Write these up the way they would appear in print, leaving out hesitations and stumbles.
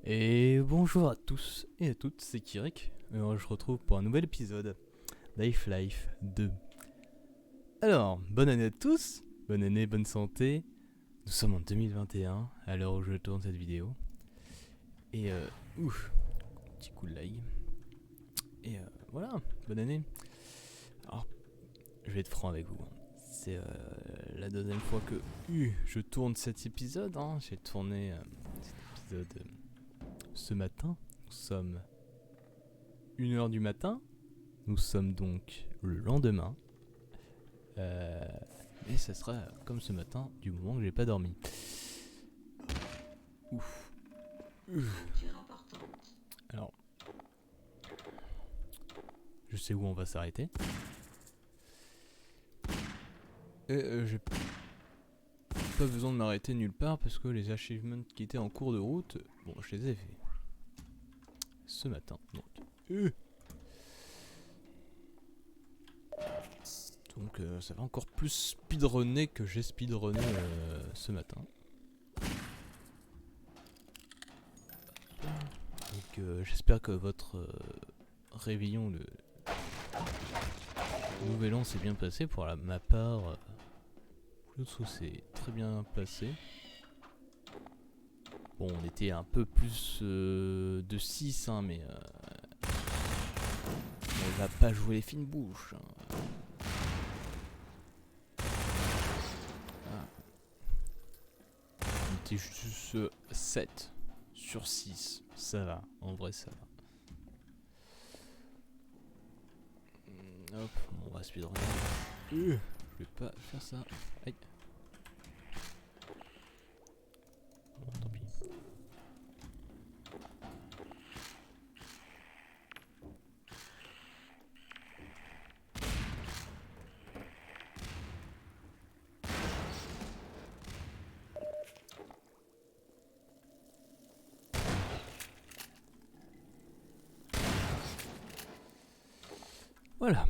Et bonjour à tous et à toutes, c'est Kirik. Et on se retrouve pour un nouvel épisode d'Half-Life 2. Alors, bonne année à tous, bonne année, bonne santé. Nous sommes en 2021, à l'heure où je tourne cette vidéo. Et petit coup de lag. Et voilà, bonne année. Alors, je vais être franc avec vous. C'est la deuxième fois que je tourne cet épisode. J'ai tourné cet épisode ce matin. Nous sommes 1h du matin. Nous sommes donc le lendemain. Et ça sera comme ce matin du moment que j'ai pas dormi. Ouf. Alors, je sais où on va s'arrêter. Et j'ai pas besoin de m'arrêter nulle part parce que les achievements qui étaient en cours de route, bon, je les ai fait ce matin. Donc ça va encore plus speedrunner que j'ai speedrunné ce matin. Donc j'espère que votre réveillon de Nouvel An s'est bien passé. Pour ma part, l'autre s'est très bien passé. Bon, on était un peu plus de 6, mais on va pas jouer les fines bouches. On était juste 7 sur 6. Ça va, en vrai ça va. Hop, on va speedrunner. Je vais pas faire ça. Aïe. Bon, tant pis. Voilà.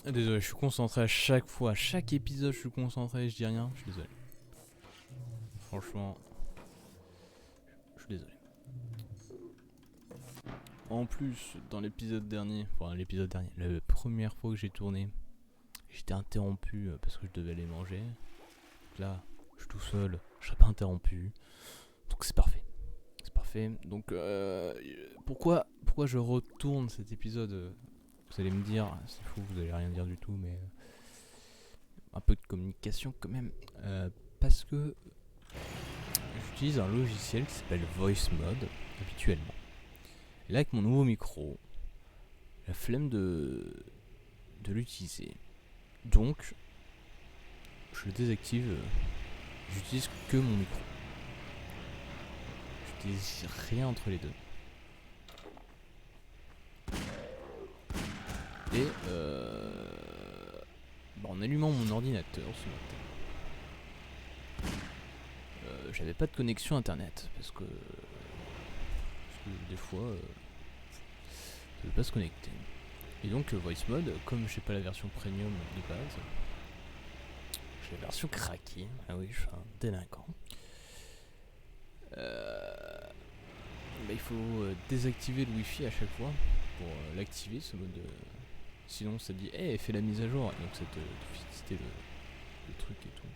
Désolé, je suis concentré à chaque fois, à chaque épisode je suis concentré, je dis rien, je suis désolé. Franchement, je suis désolé. En plus, dans l'épisode dernier, la première fois que j'ai tourné, j'étais interrompu parce que je devais aller manger. Donc là, je suis tout seul, je serai pas interrompu. Donc c'est parfait. C'est parfait. Donc pourquoi je retourne cet épisode Vous allez me dire, c'est fou, vous allez rien dire du tout, mais un peu de communication quand même. Parce que j'utilise un logiciel qui s'appelle Voice Mode habituellement. Et là, avec mon nouveau micro, la flemme de l'utiliser. Donc, je le désactive. J'utilise que mon micro. J'utilise rien entre les deux. Et en allumant mon ordinateur ce matin, j'avais pas de connexion internet parce que des fois ça veut pas se connecter. Et donc Voice Mode, comme j'ai pas la version premium de base, j'ai la version craquée. Ah oui, je suis un délinquant. Il faut désactiver le wifi à chaque fois pour l'activer, ce mode. Sinon ça dit hey, fais la mise à jour, et donc ça te fait tester le truc et tout.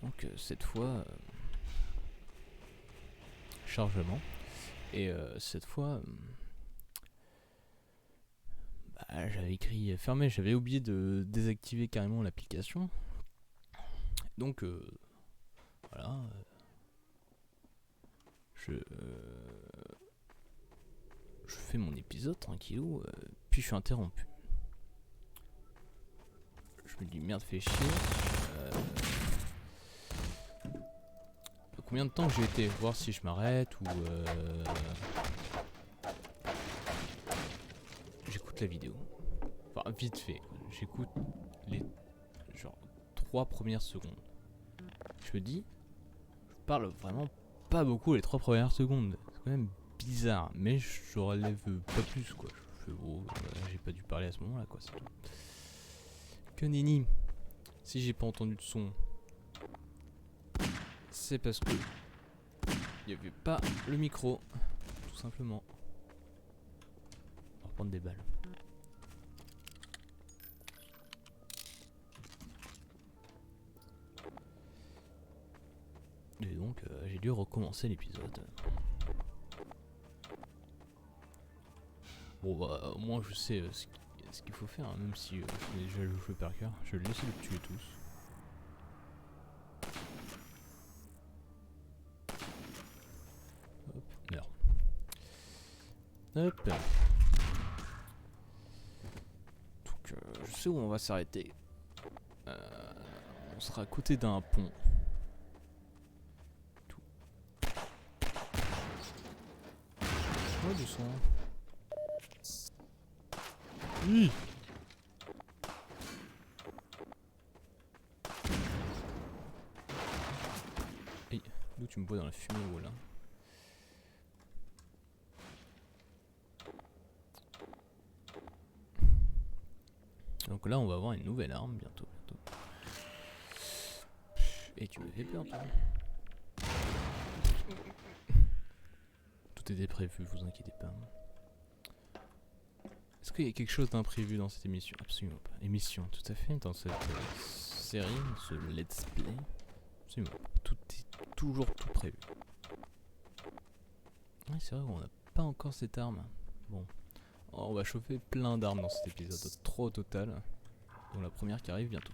Donc cette fois chargement, et cette fois j'avais écrit fermé, j'avais oublié de désactiver carrément l'application. Donc voilà, je fais mon épisode tranquillou, puis je suis interrompu. Je me dis merde, fais chier. Combien de temps j'ai été voir si je m'arrête ou j'écoute la vidéo. Enfin vite fait, j'écoute les genre 3 premières secondes. Je me dis, je parle vraiment pas beaucoup les 3 premières secondes. C'est quand même bizarre, mais je relève pas plus quoi. Je fais j'ai pas dû parler à ce moment là quoi, c'est tout. Que nenni. Si j'ai pas entendu de son, c'est parce que Il n'y avait pas le micro, tout simplement. On va prendre des balles. Et donc j'ai dû recommencer l'épisode. Bon bah au moins je sais ce qu'il faut faire, hein, même si je l'ai déjà joué par cœur. Je vais laisser les tuer tous. Hop, merde. Hop. Donc je sais où on va s'arrêter. On sera à côté d'un pont. Oh du son. Oui. Hey, d'où tu me vois dans la fumée ou là? Donc là on va avoir une nouvelle arme bientôt. Et tu me fais peur toi. Tout était prévu, vous inquiétez pas. Est-ce qu'il y a quelque chose d'imprévu dans cette émission? Absolument pas. Émission, tout à fait, dans cette série, ce let's play. Absolument pas. Tout est toujours tout prévu. Oui, c'est vrai, on n'a pas encore cette arme. Bon, on va chauffer plein d'armes dans cet épisode, 3 au total. Dont la première qui arrive bientôt.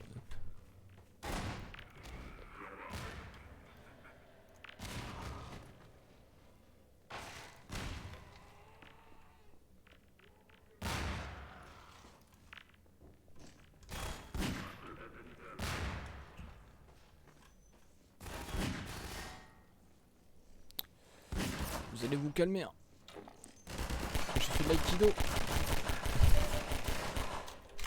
Vous allez vous calmer. Hein. Je fais de l'aïkido.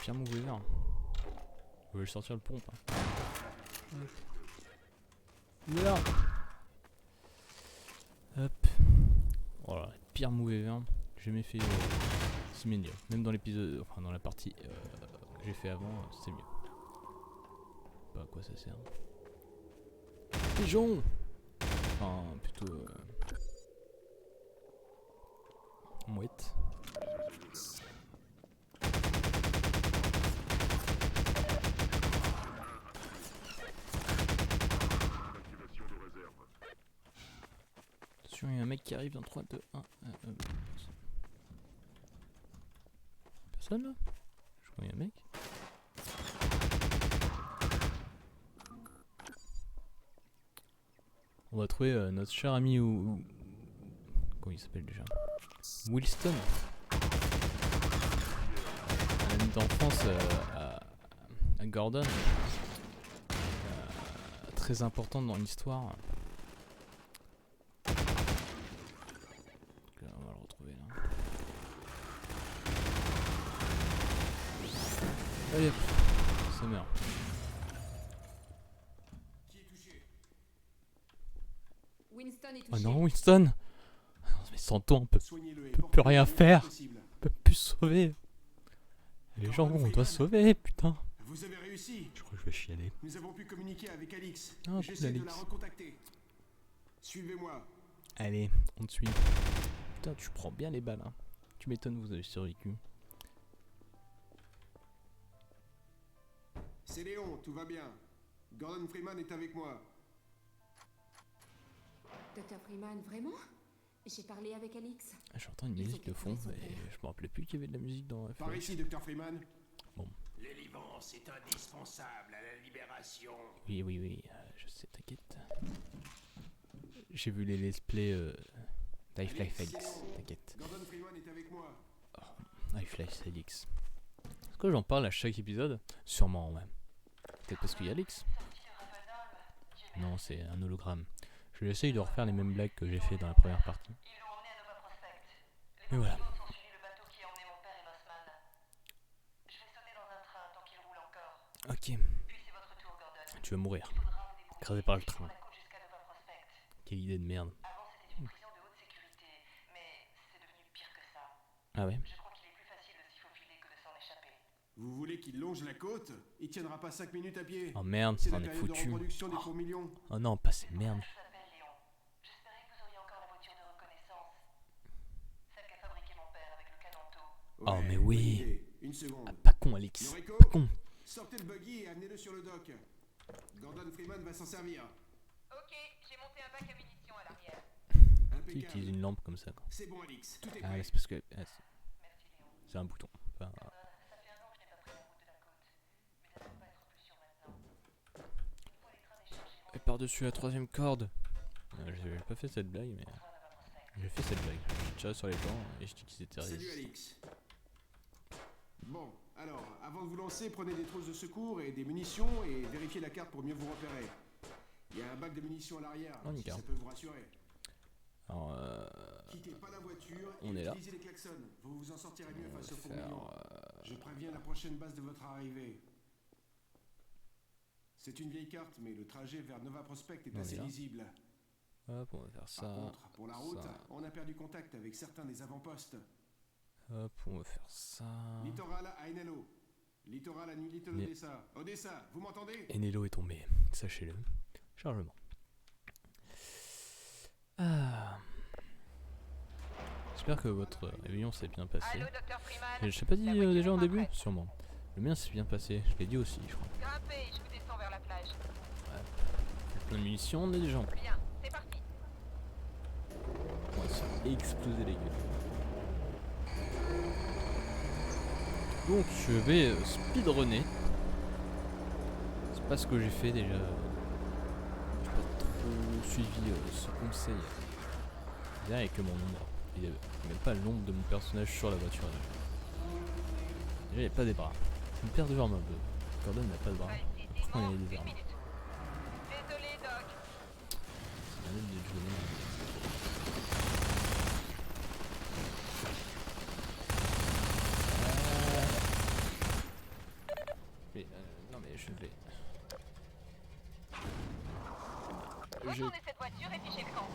Bien mauvais vert. Vous voulez sortir le pompe. Hein. Il est là. Hop. Voilà, pire mauvais vert. J'ai jamais fait c'est mieux. Même dans l'épisode, enfin dans la partie que j'ai fait avant, c'est mieux. Pas à quoi ça sert. Pigeon. Enfin plutôt mouette. Attention, il y a un mec qui arrive dans 3, 2, 1. Personne là? Je crois qu'il y a un mec. On va trouver notre cher ami ou... Comment il s'appelle déjà? Wilston. Un ami d'enfance à Gordon. Très important dans l'histoire. On va le retrouver là. Allez, ça meurt. Oh non, Winston! Mais sans toi, on peut plus rien faire. On peut plus sauver. Les gens, on doit sauver, putain. Vous avez réussi. Je crois que je vais chialer. Nous avons pu communiquer avec Alix. Ah, j'essaie de la recontacter. Suivez-moi. Allez, on te suit. Putain, tu prends bien les balles. Hein. Tu m'étonnes, vous avez survécu. C'est Léon, tout va bien. Gordon Freeman est avec moi. Dr. Freeman, vraiment? J'ai parlé avec Alix. J'entends une musique de fond, mais je me rappelais plus qu'il y avait de la musique dans Par ici, Dr. Freeman. Bon. L'élivance est indispensable à la libération. Oui, je sais, t'inquiète. J'ai vu les let's play Life Felix, t'inquiète. Gordon Freeman est avec moi. Oh, Life Felix. Est-ce que j'en parle à chaque épisode? Sûrement, ouais. Peut-être parce qu'il y a Alix. Non, c'est un hologramme. Je vais essayer de refaire les mêmes blagues que j'ai fait dans la première partie. Et voilà. Ok. Tu vas mourir. Écrasé par le train. Quelle idée de merde. Ah ouais? Vous voulez qu'il longe la côte? Il tiendra pas 5 minutes à pied. Oh merde, C'est ça la en est période de foutu. reproduction des fourmilions. Oh non, pas ces merdes. Oh, mais bonne oui. idée. Une seconde. Ah, pas con, Alix. Noriko, Pas con. sortez le buggy et amenez-le sur le dock. Gordon Freeman va s'en servir. Ok, j'ai monté un bac à munitions à l'arrière. Qui utilise Impeccable. une lampe comme ça, quoi. C'est bon, Alix. Tout est Ah, prêt. mais c'est parce que. Ah, Merci Léon. c'est un bouton. Enfin, Ça fait 1 an que je n'ai pas pris la route de la côte, mais ça ne peut pas être plus sûr maintenant. Une fois les trains déchargés, et par-dessus la troisième corde. J'ai pas fait cette blague, mais. J'ai fait cette blague. J'ai tiré sur les plans et je dis qu'ils étaient Salut, résistants. Alix. Bon, alors, avant de vous lancer, prenez des trousses de secours et des munitions et vérifiez la carte pour mieux vous repérer. Il y a un bac de munitions à l'arrière, Oh, si nickel. ça peut vous rassurer. Alors, Quittez pas la voiture et on est là. utilisez les klaxons. Vous vous en sortirez mieux on face au va fourmillement. faire. Je préviens la prochaine base de votre arrivée. C'est une vieille carte, mais le trajet vers Nova Prospect est On est assez là. lisible. Hop, on va faire ça. Par contre, pour la route, ça. on a perdu contact avec certains des avant-postes. Hop, on va faire ça. Littoral à Enelo. Littoral à New Little Mais- Odessa. Odessa, vous m'entendez? Enelo est tombé, sachez-le. Chargement. Ah. J'espère que votre réunion s'est bien passée. Allô, Dr. Freeman. Je t'ai pas dit La voiture déjà est en pas début? prête. Sûrement. Le mien s'est bien passé, je l'ai dit aussi, je crois. Grimpez, je vous descends vers la plage. Plein de munitions, on est déjà en place. Bien, c'est parti. On va se faire exploser les gueules. Donc je vais speedrunner. C'est pas ce que j'ai fait déjà. J'ai pas trop suivi ce conseil. Bien avec mon ombre. Il n'y a même pas l'ombre de mon personnage sur la voiture. Déjà il n'y a pas des bras. Une paire de jambes un peu. Gordon n'a pas de bras. Voici Pourquoi il y a Simon, des une armes? minute. Désolé, Doc. C'est la même des Johnny. Mais non mais je vais. Retournez cette voiture et fichez le camp.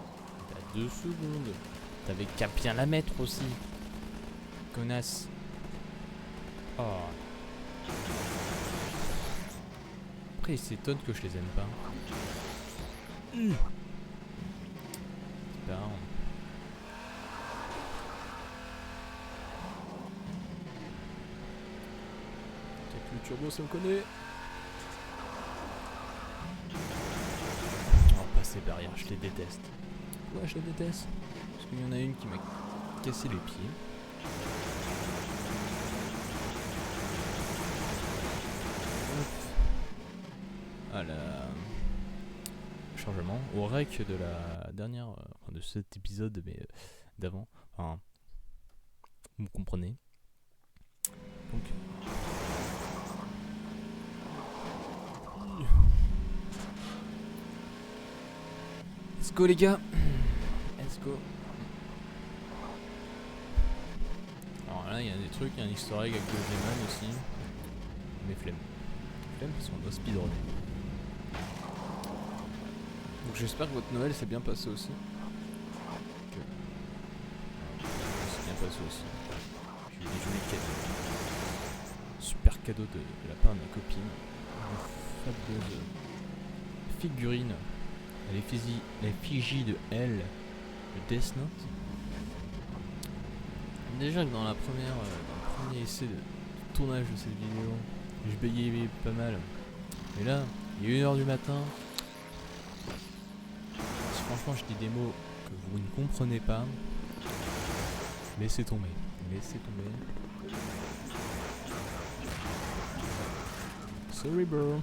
T'as 2 secondes. T'avais qu'à bien la mettre aussi. Connasse. Oh. Après, ils s'étonnent que je les aime pas. C'est pas grave. Peut-être le turbo, ça me connaît. Oh, pas ces barrières, je les déteste. Ouais, je les déteste. Parce qu'il y en a une qui m'a cassé les pieds. Hop. Ah là. Chargement. Au rec de la dernière. Enfin, de cet épisode, mais d'avant. Enfin. Vous me comprenez. Donc. Let's go les gars. Let's go. Alors là il y a des trucs, il y a un easter egg avec le G-Man aussi. Mais flemme. Flemme parce qu'on doit speedrunner. Donc j'espère que votre Noël s'est bien passé aussi. Que... c'est bien passé aussi. J'ai eu des jolis cadeaux. Super cadeau de la part de ma copine. Une fabuleuse figurine. L'effigie de elle, de Death Note. Déjà que dans la première, dans le premier essai de tournage de cette vidéo, je bégayais pas mal. Mais là, il est 1h du matin. Si franchement je dis des mots que vous ne comprenez pas, laissez tomber. Laissez tomber. Sorry bro.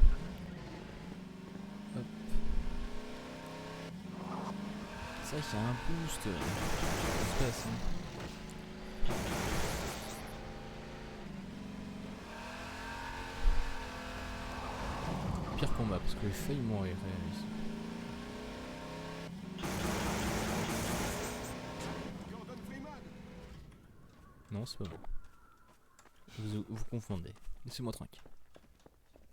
Hop. C'est vrai qu'il y a un boost. Ça se passe, hein. Pire combat parce que j'ai failli mourir ici. Gordon Freeman! Non, c'est pas bon. Vous confondez. Laissez-moi tranquille.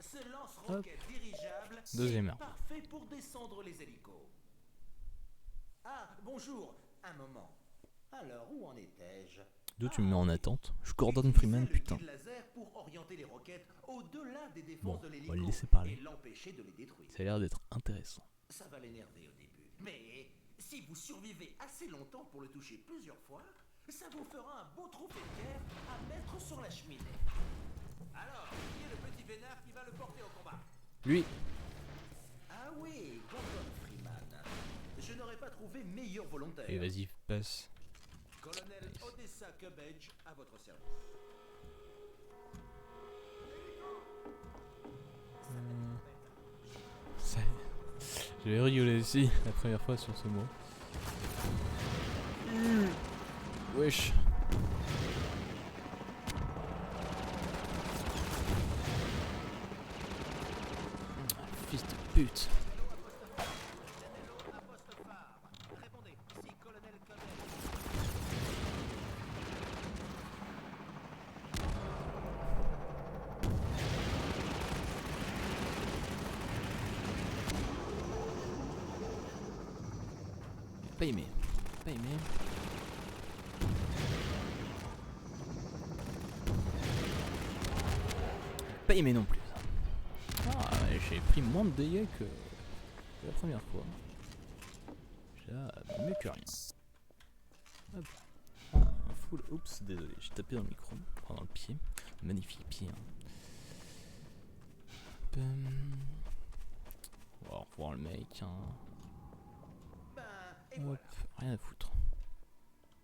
Ce lance-roquette dirigeable Deuxième est arme. parfait pour descendre les hélicos. Ah, bonjour. Un moment. Alors, où en étais-je? D'où tu me mets en attente? Je suis Gordon Utiliser Freeman, le putain. guide laser pour orienter les roquettes au-delà des défenses Bon, de on l'hélico va le laisser parler. et l'empêcher de les détruire. Ça a l'air d'être intéressant. Ça va l'énerver au début. Mais si vous survivez assez longtemps pour le toucher plusieurs fois, Ça vous fera un beau trophée de guerre à mettre sur la cheminée. Alors, qui est le petit vénard qui va le porter au combat? Lui. Ah oui, Gordon Freeman. Je n'aurais pas trouvé meilleur volontaire. Et vas-y, passe. Colonel Odessa Cubbage, à votre service. Ça... J'avais rigolé aussi la première fois sur ce mot. Wesh. Fils de pute. Répondez, ici Colonel Cubbage. Pas aimé. Pas aimé. Pas aimé non plus. Ah, j'ai pris moins de dégâts que la première fois. Déjà, mieux que rien. Hop. Ah, un full. Oups, désolé, j'ai tapé dans le micro. Enfin, dans le pied. Magnifique pied. Hein. On va revoir le mec. Hein. Ben, et Hop, voilà. rien à foutre.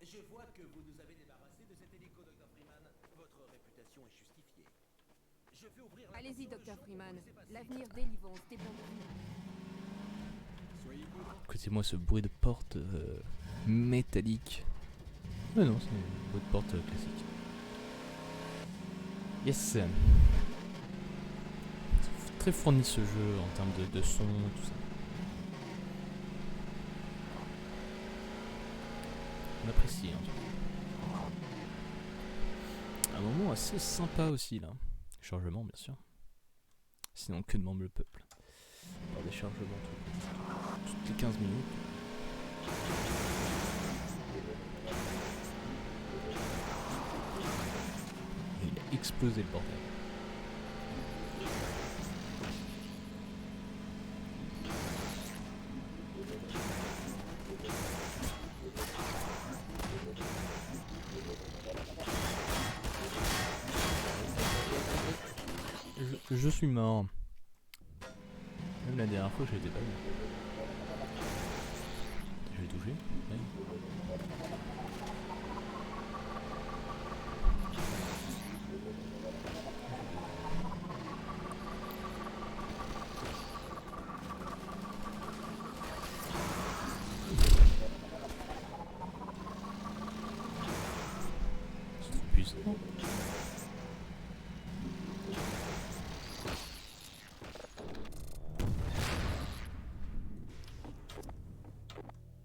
Je vois que vous nous avez débarrassé de cet hélico, Dr. Freeman. Votre réputation est justifiée. Je vais ouvrir la Allez-y, porte Dr. jaune Freeman. pour laisser passer. L'avenir d'Elivance dépend de vous. Soyez prudents. Écoutez-moi ce bruit de porte métallique. Ah non, c'est un bruit de porte classique. Yes. C'est très fourni ce jeu en termes de son, tout ça. On apprécie en tout cas. Un moment assez sympa aussi là. Chargement bien sûr. Sinon que demande le peuple. Par des chargements toutes les 15 minutes. Et il a explosé le bordel. Je suis mort. Même la dernière fois, j'étais pas mort. Je l'ai touché. Ouais. C'est trop puissant.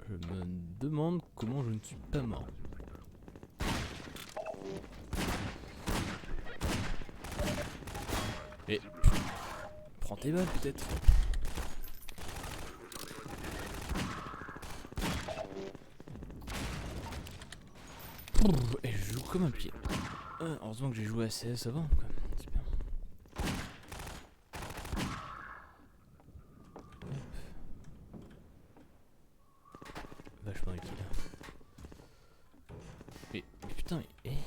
Je me demande comment je ne suis pas mort. Et prends tes balles peut-être. Et je joue comme un pied. Heureusement que j'ai joué à CS avant, quoi. C'est bien. Vachement utile. Mais putain, mais. Oui,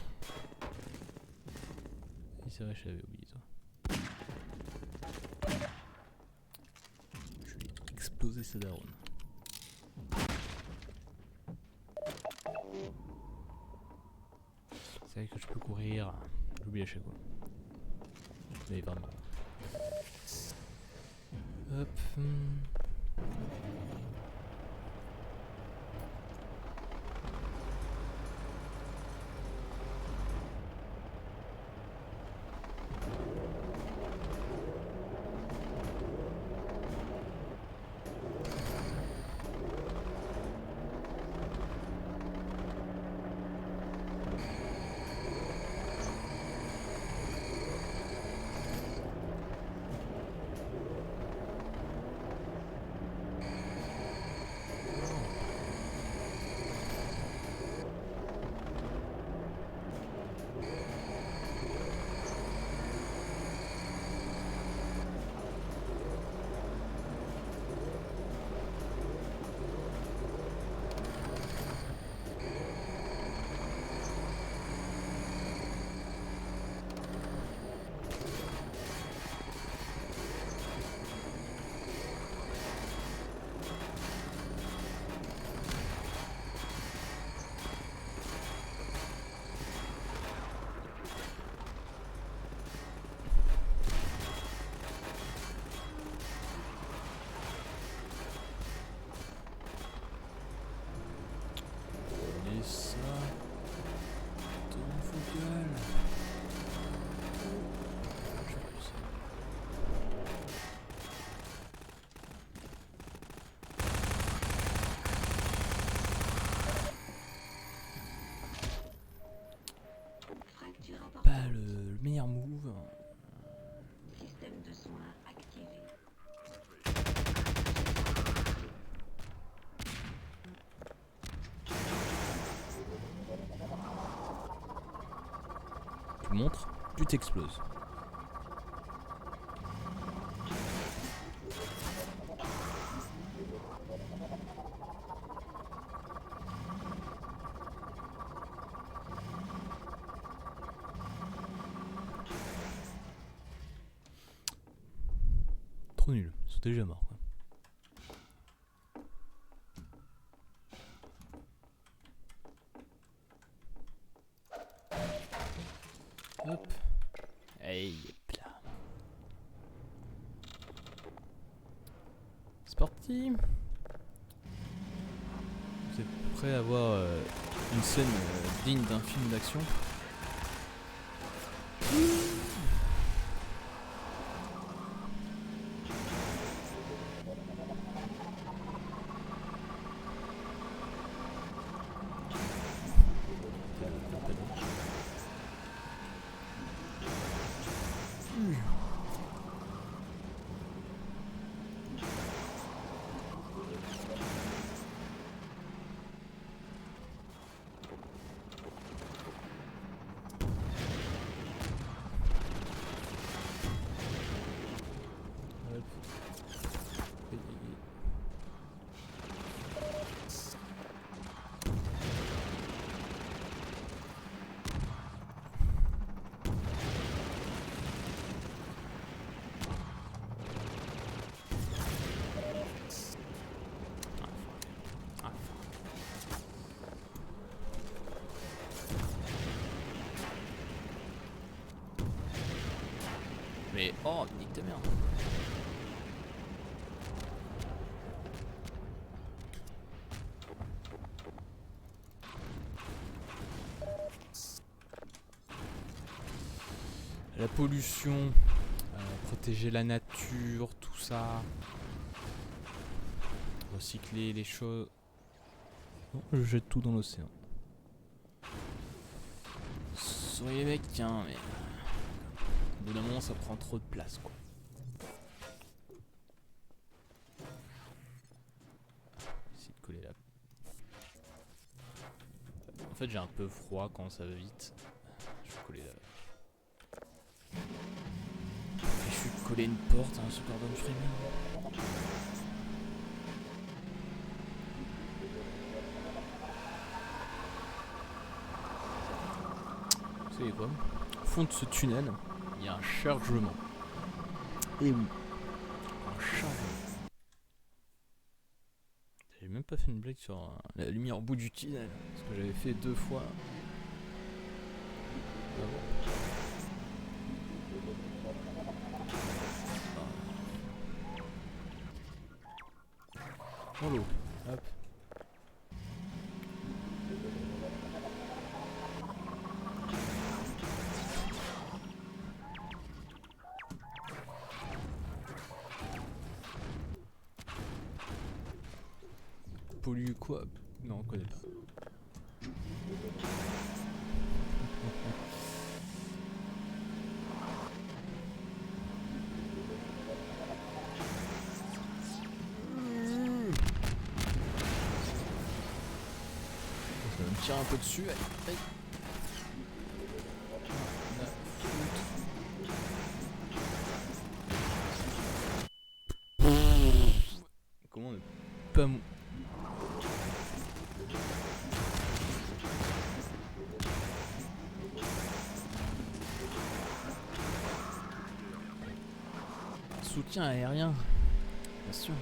c'est vrai, j'avais oublié toi. Je vais exploser sa daronne. C'est vrai que je peux courir. J'oublie à chaque fois. Mais vraiment. Hop. envoyer ça. Ton focal. Je vais réussir. Fracture importante. Pas le meilleur move. Système de soins activé. Tu montres, tu t'exploses. Trop nul, ils sont déjà morts. Quoi. Hop. Hey, hop là. C'est parti. Vous êtes prêts à voir une scène digne d'un film d'action? Mais oh, nique ta merde. La pollution, protéger la nature, tout ça. Recycler les choses. Non, je jette tout dans l'océan. Sorry les mecs, tiens, mais... Au bout d'un moment, ça prend trop de place, quoi. Essayer de coller là. En fait, j'ai un peu froid quand ça va vite. Je vais coller là. Et je vais coller une porte à un Super Gordon Freeman. Vous savez quoi? Au fond de ce tunnel, il y a un chargement. Et oui, un chargement. J'ai même pas fait une blague sur la lumière au bout du tunnel, ce que j'avais fait 2 fois. Ah bon. Dans l'eau, hop. Pollue quoi? Non, on connaît pas. Ça va me tirer un peu dessus, allez, allez. Comment ne pas mou... Soutien aérien, bien sûr.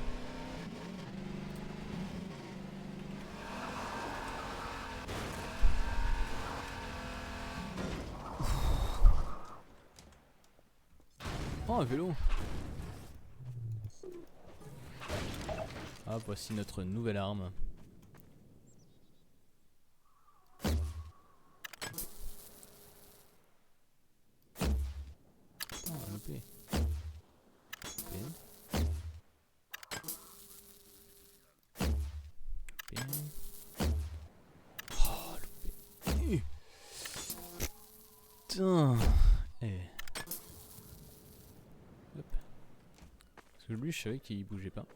Oh, un vélo. Ah, voici notre nouvelle arme. Putain. Eh. Hop. Parce que lui, je savais qu'il bougeait pas.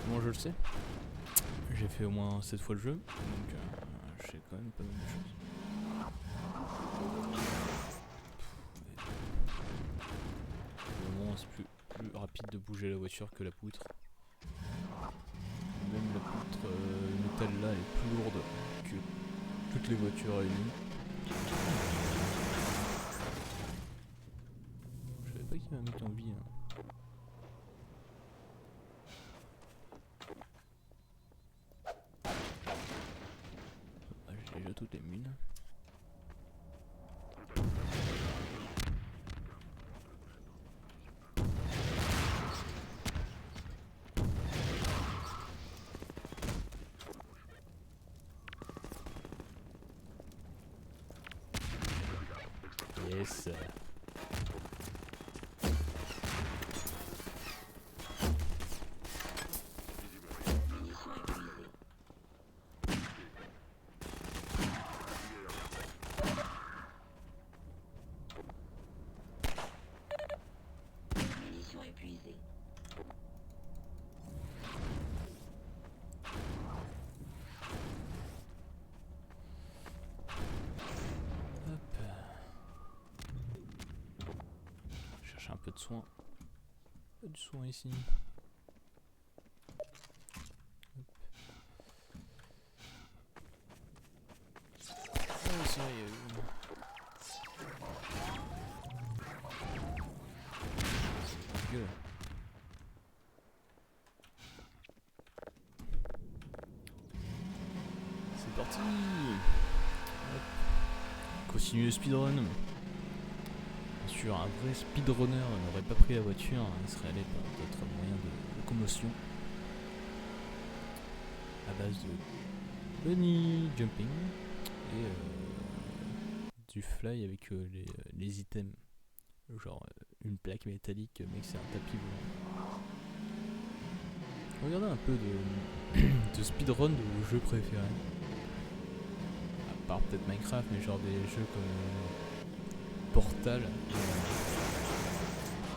Comment je le sais? J'ai fait au moins 7 fois le jeu, donc je sais quand même pas mal de choses. Au moins c'est plus rapide de bouger la voiture que la poutre. Même la poutre métal là elle est plus lourde que toutes les voitures réunies. Je savais pas qu'il m'a mis en vie. Hein. Ah, j'ai déjà toutes les mines. Yes. Munitions épuisées. Munitions épuisées. Hop. Chercher un peu de soin. Pas de soin ici. Oh, c'est vrai, il y a eu... Gueule. C'est parti. Hop. Continue le speedrun. Bien sûr, un vrai speedrunner n'aurait pas pris la voiture, il serait allé par d'autres moyens de locomotion. À base de bunny jumping et du fly avec les items. Genre une plaque métallique, mais que c'est un tapis volant. Regardez un peu de speedrun de vos jeux préférés. À part peut-être Minecraft, mais genre des jeux comme Portal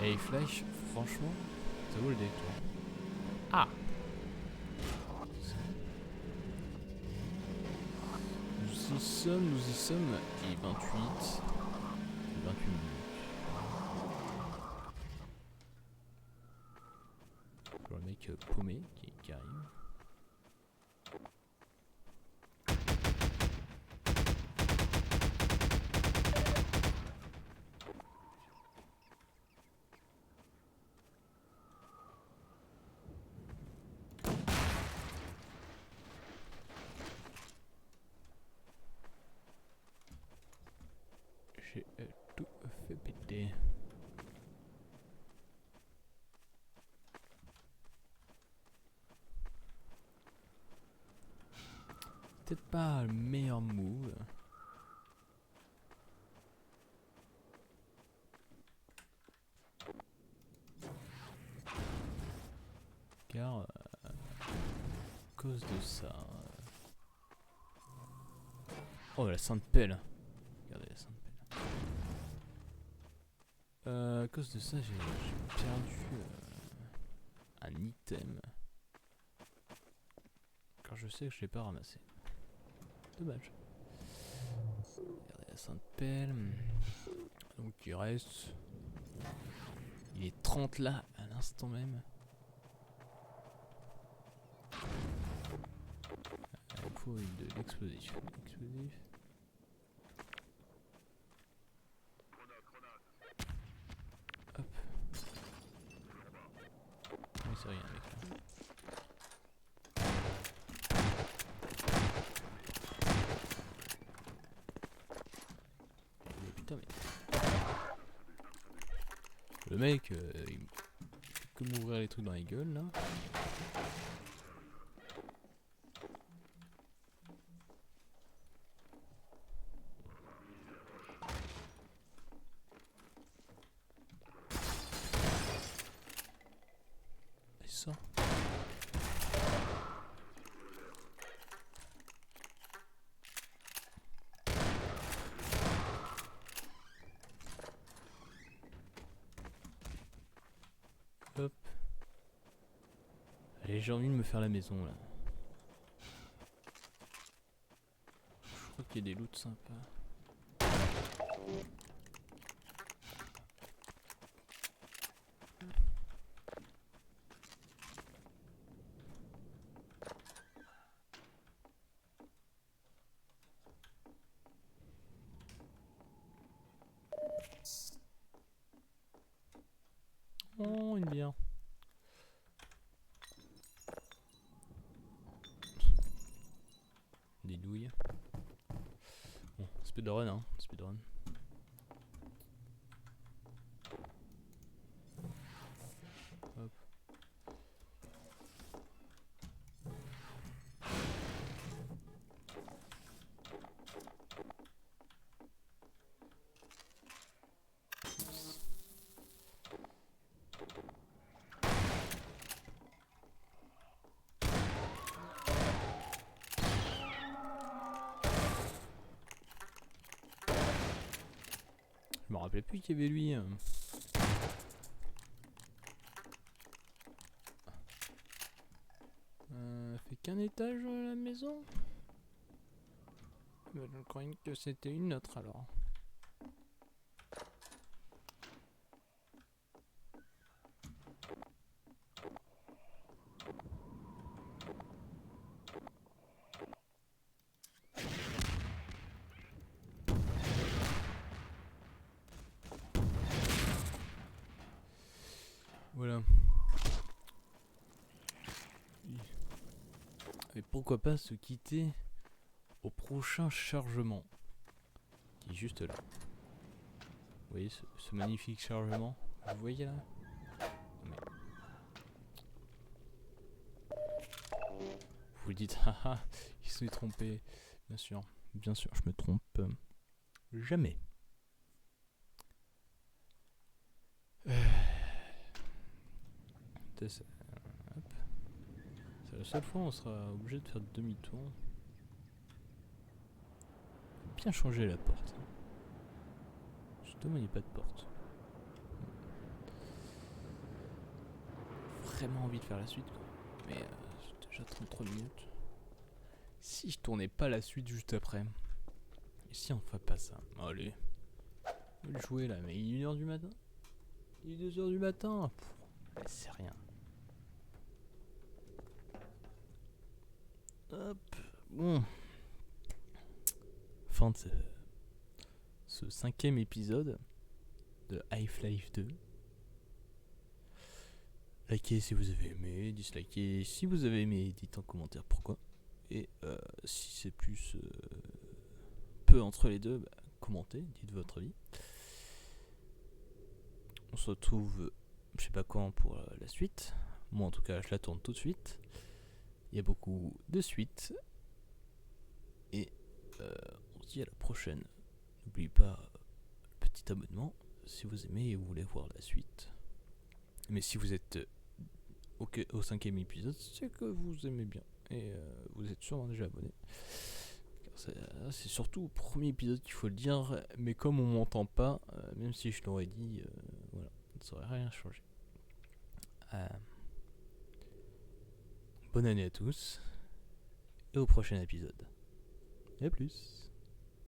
et Flash, franchement, ça vaut le détour. Ah! Nous y sommes, il est 28 minutes. Le mec paumé qui arrive. J'ai tout fait péter. Peut-être pas le meilleur move. Car à cause de ça... Oh la sainte pelle. Regardez la sainte pelle. À cause de ça j'ai perdu un item. Car je sais que je l'ai pas ramassé. Dommage. Regardez la sainte pelle. Donc il reste... Il est 30 là à l'instant même. Il faut de l'explosif. Hop. Oui, c'est rien mec là. Mais putain mais... Le mec, il fait que m'ouvrir les trucs dans les gueules là. Il sort. Allez, j'ai envie de me faire la maison là. Je crois qu'il y a des loots sympas. Oh, une bière. Des douilles. Bon, speedrun hein, speedrun. Hop. Je me rappelais plus qu'il y avait lui. Fait qu'un étage la maison. Bah, je croyais que c'était une autre alors. Voilà. Et pourquoi pas se quitter au prochain chargement qui est juste là. Vous voyez ce magnifique chargement? Vous voyez là? Mais... Vous vous dites haha, il s'est trompé. Bien sûr, je me trompe jamais. C'est la seule fois où on sera obligé de faire demi-tour. Bien changer la porte. Justement, il n'y a pas de porte. Vraiment envie de faire la suite, quoi. Mais c'est déjà 33 minutes. Si je tournais pas la suite juste après. Et si on fait pas ça? Allez. Je vais le jouer là, mais il est 1h du matin. Il est 2h du matin. C'est rien. Hop. Bon. Fin de ce 5e épisode de Half-Life 2. Likez si vous avez aimé, dislikez si vous avez aimé, dites en commentaire pourquoi. Et si c'est plus peu entre les deux, bah, commentez, dites votre avis. On se retrouve, je sais pas quand, pour la suite. Moi en tout cas, je la tourne tout de suite. Il y a beaucoup de suites. Et on se dit à la prochaine. N'oubliez pas le petit abonnement si vous aimez et vous voulez voir la suite. Mais si vous êtes au 5e épisode, c'est que vous aimez bien. Et vous êtes sûrement déjà abonné. C'est surtout au premier épisode qu'il faut le dire. Mais comme on m'entend pas, même si je l'aurais dit, voilà, ça aurait rien changé. Bonne année à tous. Et au prochain épisode. Et à plus.